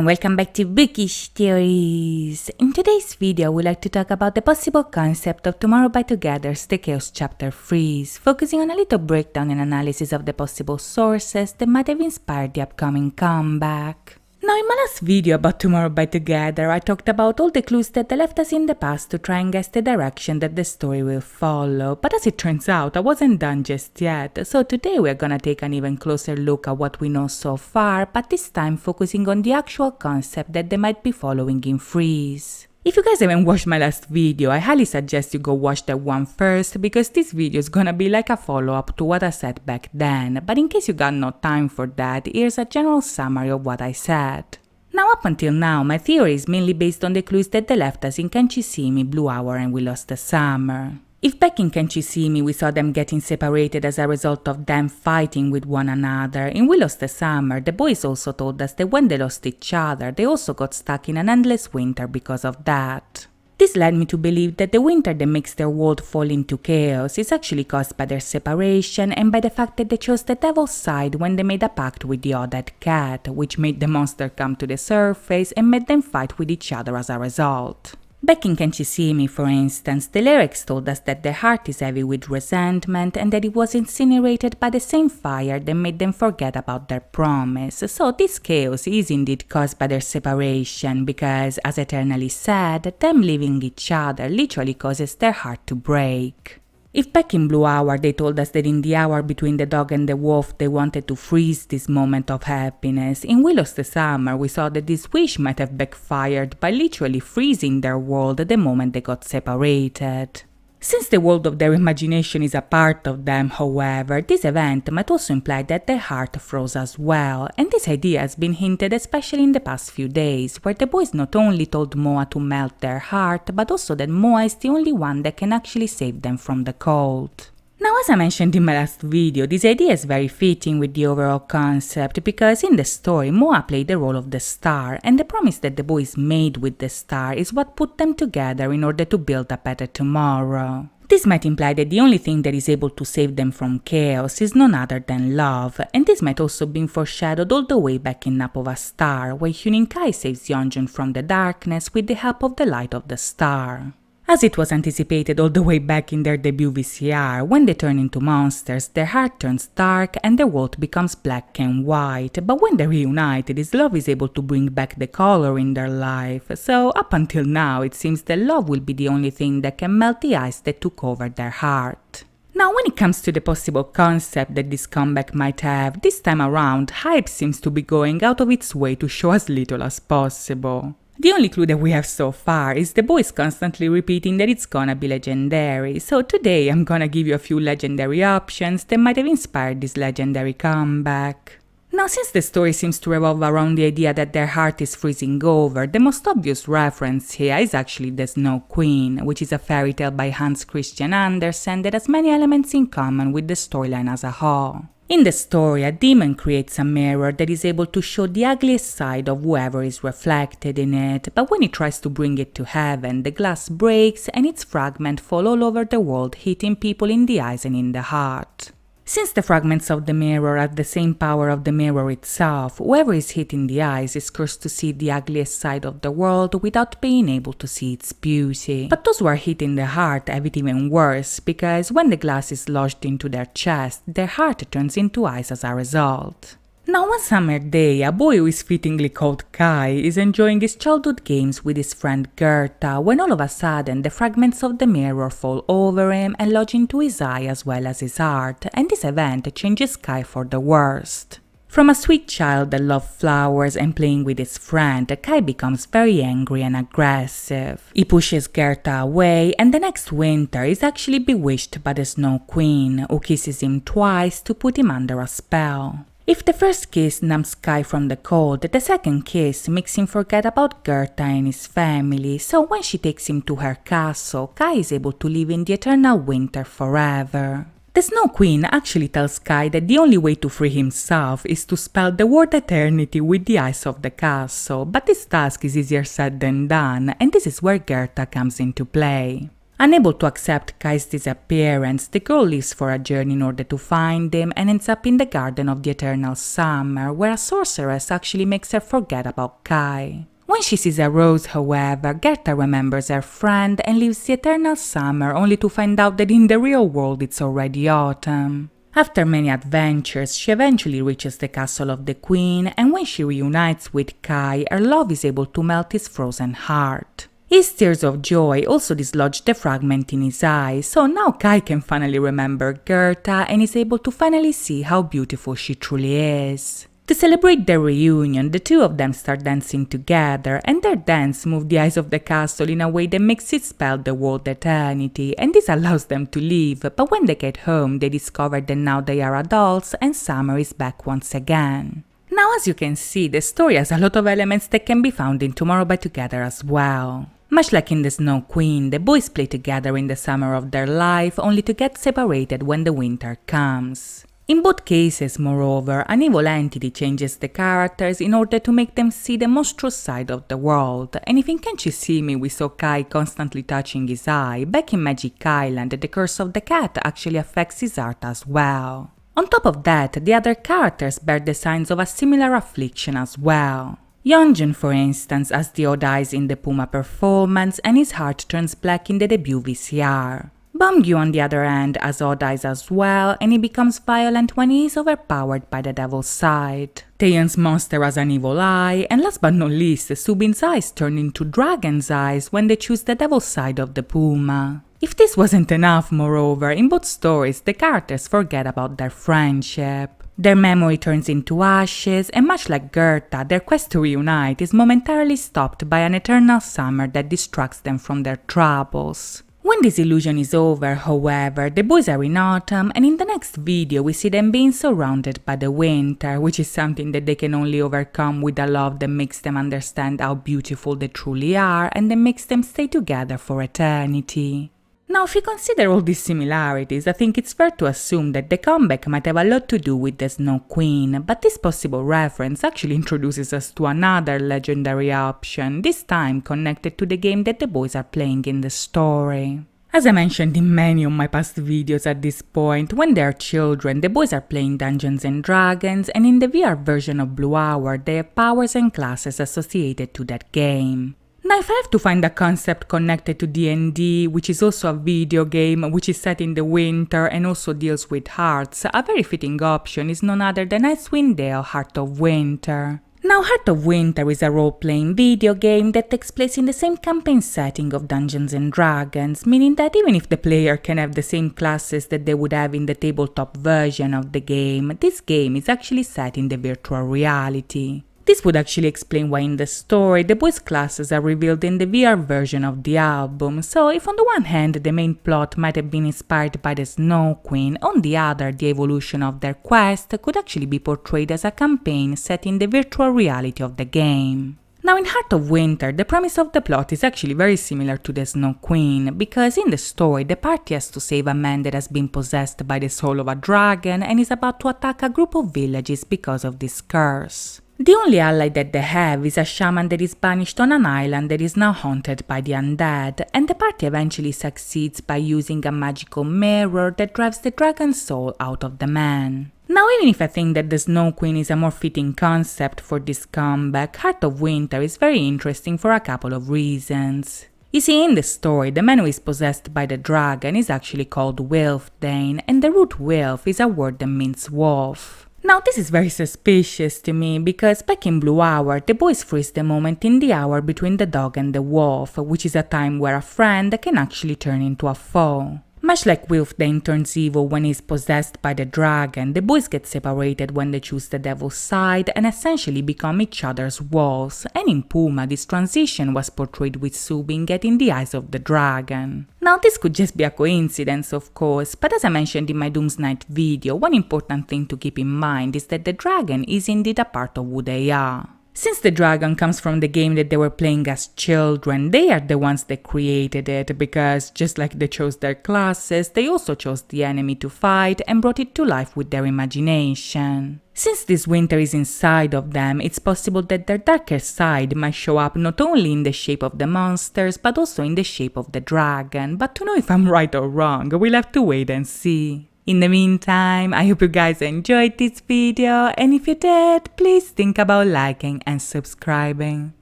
and welcome back to Bookish Theories. In today's video, we'd like to talk about the possible concept of Tomorrow by Together's The Chaos Chapter Freeze, focusing on a little breakdown and analysis of the possible sources that might have inspired the upcoming comeback. Now, in my last video about Tomorrow by Together, I talked about all the clues that they left us in the past to try and guess the direction that the story will follow, but as it turns out, I wasn't done just yet, so today we're gonna take an even closer look at what we know so far, but this time focusing on the actual concept that they might be following in Freeze. If you guys haven't watched my last video, I highly suggest you go watch that one first, because this video is gonna be like a follow-up to what I said back then, but in case you got no time for that, here's a general summary of what I said. Now, up until now, my theory is mainly based on the clues that they left us in Can't You See Me, Blue Hour and We Lost the Summer. If back in Can't You See Me we saw them getting separated as a result of them fighting with one another, in We Lost the Summer the boys also told us that when they lost each other they also got stuck in an endless winter because of that. This led me to believe that the winter that makes their world fall into chaos is actually caused by their separation and by the fact that they chose the devil's side when they made a pact with the Odette cat, which made the monster come to the surface and made them fight with each other as a result. Back in Can't You See Me, for instance, the lyrics told us that their heart is heavy with resentment and that it was incinerated by the same fire that made them forget about their promise. So this chaos is indeed caused by their separation because, as Eternally said, them leaving each other literally causes their heart to break. If back in Blue Hour they told us that in the hour between the dog and the wolf they wanted to freeze this moment of happiness, in We Lost the Summer we saw that this wish might have backfired by literally freezing their world the moment they got separated. Since the world of their imagination is a part of them, however, this event might also imply that their heart froze as well, and this idea has been hinted especially in the past few days, where the boys not only told Moa to melt their heart, but also that Moa is the only one that can actually save them from the cold. Now, as I mentioned in my last video, this idea is very fitting with the overall concept because in the story, Moa played the role of the star, and the promise that the boys made with the star is what put them together in order to build a better tomorrow. This might imply that the only thing that is able to save them from chaos is none other than love, and this might also be foreshadowed all the way back in Nap of a Star, where Hyunin Kai saves Yeonjun from the darkness with the help of the light of the star. As it was anticipated all the way back in their debut VCR, when they turn into monsters, their heart turns dark and their world becomes black and white, but when they reunite, this love is able to bring back the color in their life, so up until now it seems that love will be the only thing that can melt the ice that took over their heart. Now, when it comes to the possible concept that this comeback might have, this time around, hype seems to be going out of its way to show as little as possible. The only clue that we have so far is the boys constantly repeating that it's gonna be legendary, so today I'm gonna give you a few legendary options that might have inspired this legendary comeback. Now, since the story seems to revolve around the idea that their heart is freezing over, the most obvious reference here is actually the Snow Queen, which is a fairy tale by Hans Christian Andersen that has many elements in common with the storyline as a whole. In the story, a demon creates a mirror that is able to show the ugliest side of whoever is reflected in it, but when it tries to bring it to heaven, the glass breaks and its fragments fall all over the world, hitting people in the eyes and in the heart. Since the fragments of the mirror have the same power of the mirror itself, whoever is hit in the eyes is cursed to see the ugliest side of the world without being able to see its beauty. But those who are hit in the heart have it even worse, because when the glass is lodged into their chest, their heart turns into ice as a result. Now, one summer day, a boy who is fittingly called Kai is enjoying his childhood games with his friend Gerta when all of a sudden the fragments of the mirror fall over him and lodge into his eye as well as his heart, and this event changes Kai for the worst. From a sweet child that loved flowers and playing with his friend, Kai becomes very angry and aggressive. He pushes Gerta away, and the next winter is actually bewitched by the Snow Queen, who kisses him twice to put him under a spell. If the first kiss numbs Kai from the cold, the second kiss makes him forget about Gerta and his family, so when she takes him to her castle, Kai is able to live in the eternal winter forever. The Snow Queen actually tells Kai that the only way to free himself is to spell the word eternity with the eyes of the castle, but this task is easier said than done, and this is where Gerta comes into play. Unable to accept Kai's disappearance, the girl leaves for a journey in order to find him and ends up in the Garden of the Eternal Summer, where a sorceress actually makes her forget about Kai. When she sees a rose, however, Gerta remembers her friend and leaves the Eternal Summer only to find out that in the real world it's already autumn. After many adventures, she eventually reaches the castle of the queen, and when she reunites with Kai, her love is able to melt his frozen heart. His tears of joy also dislodge the fragment in his eye, so now Kai can finally remember Gerta and is able to finally see how beautiful she truly is. To celebrate their reunion, the two of them start dancing together, and their dance moves the eyes of the castle in a way that makes it spell the word eternity, and this allows them to leave, but when they get home they discover that now they are adults and summer is back once again. Now, as you can see, the story has a lot of elements that can be found in Tomorrow by Together as well. Much like in the Snow Queen, the boys play together in the summer of their life only to get separated when the winter comes. In both cases, moreover, an evil entity changes the characters in order to make them see the monstrous side of the world, and if in Can't You See Me we saw Kai constantly touching his eye, back in Magic Island the curse of the cat actually affects his art as well. On top of that, the other characters bear the signs of a similar affliction as well. Yeonjun, for instance, has the odd eyes in the Puma performance and his heart turns black in the debut VCR. Bamgyu, on the other hand, has odd eyes as well, and he becomes violent when he is overpowered by the devil's side. Taeyeon's monster has an evil eye, and last but not least, Subin's eyes turn into dragon's eyes when they choose the devil's side of the Puma. If this wasn't enough, moreover, in both stories the characters forget about their friendship. Their memory turns into ashes, and much like Gerta, their quest to reunite is momentarily stopped by an eternal summer that distracts them from their troubles. When this illusion is over, however, the boys are in autumn, and in the next video we see them being surrounded by the winter, which is something that they can only overcome with a love that makes them understand how beautiful they truly are and that makes them stay together for eternity. Now, if you consider all these similarities, I think it's fair to assume that the comeback might have a lot to do with the Snow Queen, but this possible reference actually introduces us to another legendary option, this time connected to the game that the boys are playing in the story. As I mentioned in many of my past videos at this point, when they are children, the boys are playing Dungeons & Dragons, and in the VR version of Blue Hour, they have powers and classes associated to that game. Now, if I have to find a concept connected to D&D, which is also a video game which is set in the winter and also deals with hearts, a very fitting option is none other than Icewind Dale Heart of Winter. Now, Heart of Winter is a role-playing video game that takes place in the same campaign setting of Dungeons & Dragons, meaning that even if the player can have the same classes that they would have in the tabletop version of the game, this game is actually set in the virtual reality. This would actually explain why in the story the boys' classes are revealed in the VR version of the album, so if on the one hand the main plot might have been inspired by the Snow Queen, on the other the evolution of their quest could actually be portrayed as a campaign set in the virtual reality of the game. Now, in Heart of Winter, the premise of the plot is actually very similar to the Snow Queen, because in the story the party has to save a man that has been possessed by the soul of a dragon and is about to attack a group of villages because of this curse. The only ally that they have is a shaman that is banished on an island that is now haunted by the undead, and the party eventually succeeds by using a magical mirror that drives the dragon's soul out of the man. Now, even if I think that the Snow Queen is a more fitting concept for this comeback, Heart of Winter is very interesting for a couple of reasons. You see, in the story, the man who is possessed by the dragon is actually called Wilfdane, and the root Wilf is a word that means wolf. Now, this is very suspicious to me because back in Blue Hour, the boys freeze the moment in the hour between the dog and the wolf, which is a time where a friend can actually turn into a foe. Much like Wilfdane turns evil when he is possessed by the dragon, the boys get separated when they choose the devil's side and essentially become each other's wolves, and in Puma this transition was portrayed with Subin getting the eyes of the dragon. Now, this could just be a coincidence, of course, but as I mentioned in my Doom's Night video, one important thing to keep in mind is that the dragon is indeed a part of who they are. Since the dragon comes from the game that they were playing as children, they are the ones that created it, because just like they chose their classes, they also chose the enemy to fight and brought it to life with their imagination. Since this winter is inside of them, it's possible that their darker side might show up not only in the shape of the monsters, but also in the shape of the dragon. But to know if I'm right or wrong, we'll have to wait and see. In the meantime, I hope you guys enjoyed this video, and if you did, please think about liking and subscribing.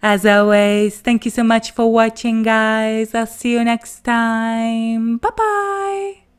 As always, thank you so much for watching, guys. I'll see you next time. Bye bye!